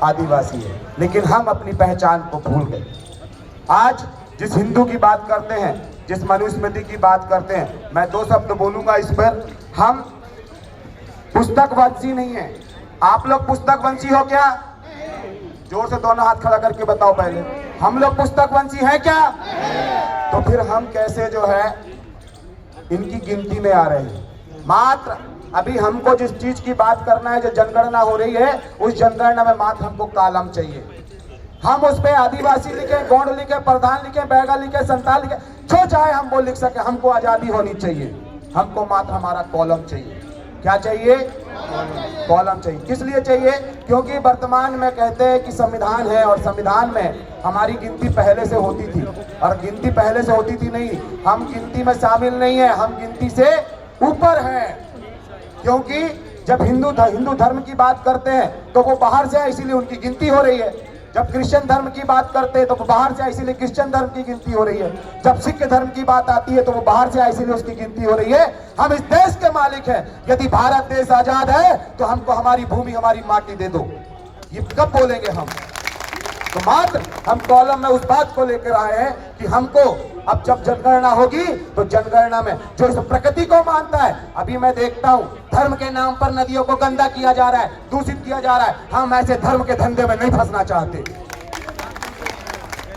आदिवासी है, लेकिन हम अपनी पहचान को भूल गए। आज जिस हिंदू की बात करते हैं, जिस मनुस्मृति की बात करते हैं, मैं दो शब्द बोलूंगा इस पर। हम पुस्तकवंशी नहीं है। आप लोग पुस्तकवंशी हो क्या? जोर से दोनों हाथ खड़ा करके बताओ पहले, हम लोग पुस्तकवंशी हैं क्या? तो फिर हम कैसे जो है इनकी गिनती में आ रहे हैं? मात्र अभी हमको जिस चीज की बात करना है, जो जनगणना हो रही है, उस जनगणना में मात्र हमको कॉलम चाहिए। हम उस पे आदिवासी लिखे, गौड़ लिखे, प्रधान लिखे, बैगा लिखे, संताल लिखे, जो चाहे हम वो लिख सके। हमको आजादी होनी चाहिए, हमको मात्र हमारा कॉलम चाहिए। क्या चाहिए? कॉलम चाहिए। किस लिए चाहिए? क्योंकि वर्तमान में कहते हैं कि संविधान है, और संविधान में हमारी गिनती पहले से होती थी, और गिनती पहले से होती थी नहीं, हम गिनती में शामिल नहीं है, हम गिनती से ऊपर हैं। क्योंकि जब हिंदू धर्म की बात करते हैं तो वो बाहर से है, इसीलिए उनकी गिनती हो रही है। जब क्रिश्चियन धर्म की बात करते हैं तो वो बाहर से आए, इसीलिए क्रिश्चियन धर्म की गिनती हो रही है। जब सिख धर्म की बात आती है तो वो बाहर से आए, इसीलिए उसकी गिनती हो रही है। हम इस देश के मालिक हैं। यदि भारत देश आजाद है तो हमको हमारी भूमि, हमारी माटी दे दो। ये कब बोलेंगे हम? तो मात्र हम कॉलम में उस बात को लेकर आए हैं कि हमको अब जब जनगणना होगी तो जनगणना में जो इस प्रकृति को मानता है, अभी मैं देखता हूं धर्म के नाम पर नदियों को गंदा किया जा रहा है, दूषित किया जा रहा है। हम ऐसे धर्म के धंधे में नहीं फंसना चाहते।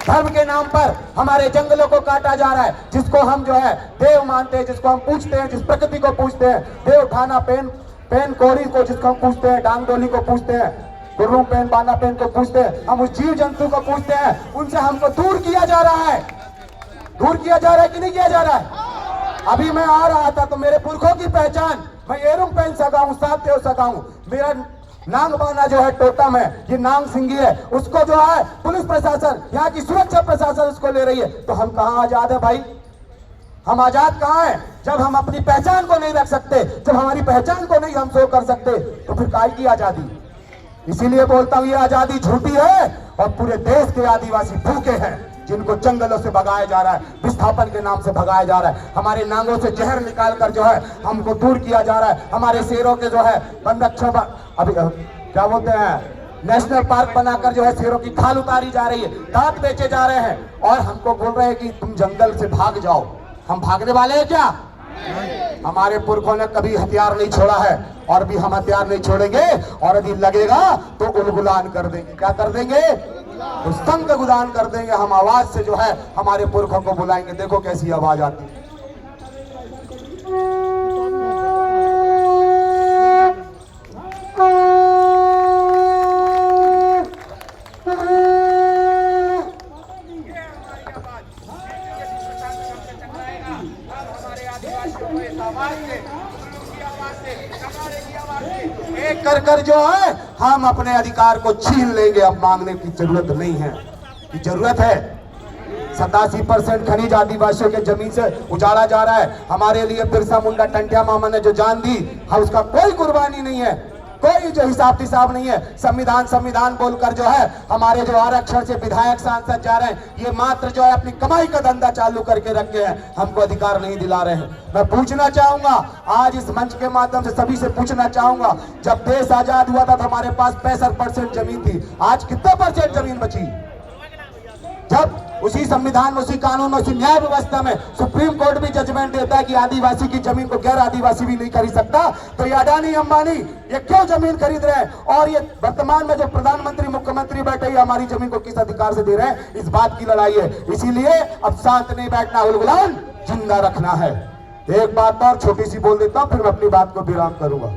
धर्म के नाम पर हमारे जंगलों को काटा जा रहा है, जिसको हम जो है देव मानते हैं, जिसको हम पूछते हैं, जिस प्रकृति को पूछते हैं, देव ठाना पेन कोड़ी को जिसको हम पूछते हैं, डांग डोली को पूछते हैं, गुर्रुम पेन बाना पेन को पूछते हैं, हम उस जीव जंतु को पूछते हैं, उनसे हमको दूर किया जा रहा है। दूर किया जा रहा है कि नहीं किया जा रहा है? अभी मैं आ रहा था तो मेरे पुरखों की पहचान, मैं एरुम पहन सका हूँ, साथ देव सका हूँ, मेरा नांग बाना जो है टोटम है, ये नांग सिंगी है, उसको जो है पुलिस प्रशासन, यहाँ की सुरक्षा प्रशासन उसको ले रही है। तो हम कहाँ आजाद है भाई? हम आजाद कहाँ हैं? जब हम अपनी पहचान को नहीं रख सकते, जब हमारी पहचान को नहीं हम शो कर सकते, तो फिर काहे की आजादी? इसीलिए बोलता हूँ ये आजादी झूठी है, और पूरे देश के आदिवासी भूखे हैं, जिनको जंगलों से भगाया जा रहा है, विस्थापन के नाम से भगाया जा रहा है, हमारे नांगों से जहर निकालकर जो है हमको दूर किया जा रहा है, हमारे शेरों के जो है संरक्षण, अभी क्या बोलते हैं, नेशनल पार्क बनाकर जो है शेरों की खाल उतारी जा रही है, दांत बेचे जा रहे हैं, और हमको बोल रहे हैं कि तुम जंगल से भाग जाओ। हम भागने वाले हैं क्या? हमारे पुरखों ने कभी हथियार नहीं छोड़ा है, और भी हम हथियार नहीं छोड़ेंगे, और यदि लगेगा तो उलगुलान कर देंगे। क्या कर देंगे? तो संग गुदान कर देंगे। हम आवाज से जो है हमारे पुरखों को बुलाएंगे। देखो कैसी आवाज आती है। एक कर कर जो है हम अपने अधिकार को छीन लेंगे। अब मांगने की जरूरत नहीं है, की जरूरत है। 87% खनिज आदिवासियों के जमीन से उजाड़ा जा रहा है। हमारे लिए बिरसा मुंडा टंटिया मामा ने जो जान दी, हम उसका कोई कुर्बानी नहीं है, कोई जो हिसाब किताब नहीं है। संविधान बोलकर जो है हमारे जो आरक्षण से विधायक सांसद जा रहे हैं, ये मात्र जो है अपनी कमाई का धंधा चालू करके रखे हैं, हमको अधिकार नहीं दिला रहे हैं। मैं पूछना चाहूंगा, आज इस मंच के माध्यम से सभी से पूछना चाहूंगा, जब देश आजाद हुआ था तो हमारे पास 65% जमीन थी, आज कितना परसेंट जमीन बची? जब उसी संविधान में, उसी कानून में, उसी न्याय व्यवस्था में सुप्रीम कोर्ट भी जजमेंट देता है कि आदिवासी की जमीन को गैर आदिवासी भी नहीं खरीद सकता, तो ये अडानी अंबानी ये क्यों जमीन खरीद रहे हैं? और ये वर्तमान में जो प्रधानमंत्री मुख्यमंत्री बैठे, ये हमारी जमीन को किस अधिकार से दे रहे हैं? इस बात की लड़ाई है। इसीलिए अब शांत नहीं बैठना, उलगुलान जिंदा रखना है। एक बात और छोटी सी बोल देता हूं, फिर मैं अपनी बात को विराम करूंगा।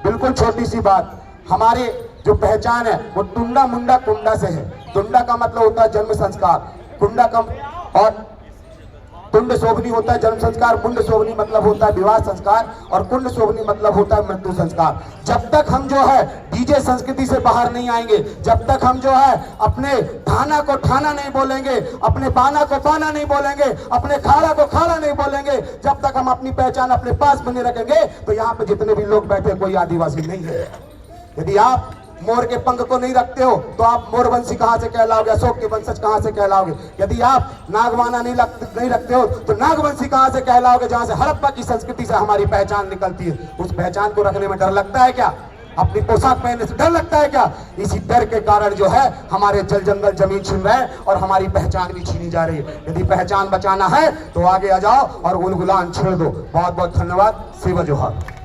बिल्कुल छोटी सी बात, हमारे जो पहचान है वो टुंडा मुंडा कुंडा से है। टुंडा का मतलब होता है जन्म संस्कार, कुंडा का, और टुंड शोभनी होता है जन्म संस्कार, मुंड शोभनी मतलब होता है विवाह संस्कार, और कुंड शोभनी मतलब होता है मृत्यु संस्कार। जब तक हम जो है डीजे संस्कृति से बाहर नहीं आएंगे, जब तक हम जो है अपने थाना को ठाना नहीं बोलेंगे, अपने बाना को बाना नहीं बोलेंगे, अपने खाड़ा को खाड़ा नहीं बोलेंगे, जब तक हम अपनी पहचान अपने पास बने रखेंगे, तो यहाँ पे जितने भी लोग बैठे कोई आदिवासी नहीं है। यदि आप मोर के पंख को नहीं रखते हो तो आप मोरवंशी कहां से कहलाओगे? अशोक के वंशज कहां से कहलाओगे? यदि आप नागवाना नहीं रखते हो तो नागवंशी कहां से कहलाओगे? जहां से हड़प्पा की संस्कृति से हमारी पहचान निकलती है। उस पहचान को रखने में डर लगता है क्या? अपनी पोशाक पहनने से डर लगता है क्या? इसी डर के कारण जो है हमारे जल जंगल जमीन छीन रहे हैं और हमारी पहचान भी छीनी जा रही है। यदि पहचान बचाना है तो आगे आ जाओ और गुलगुलान छेड़ दो। बहुत बहुत धन्यवाद। शिव जोहार।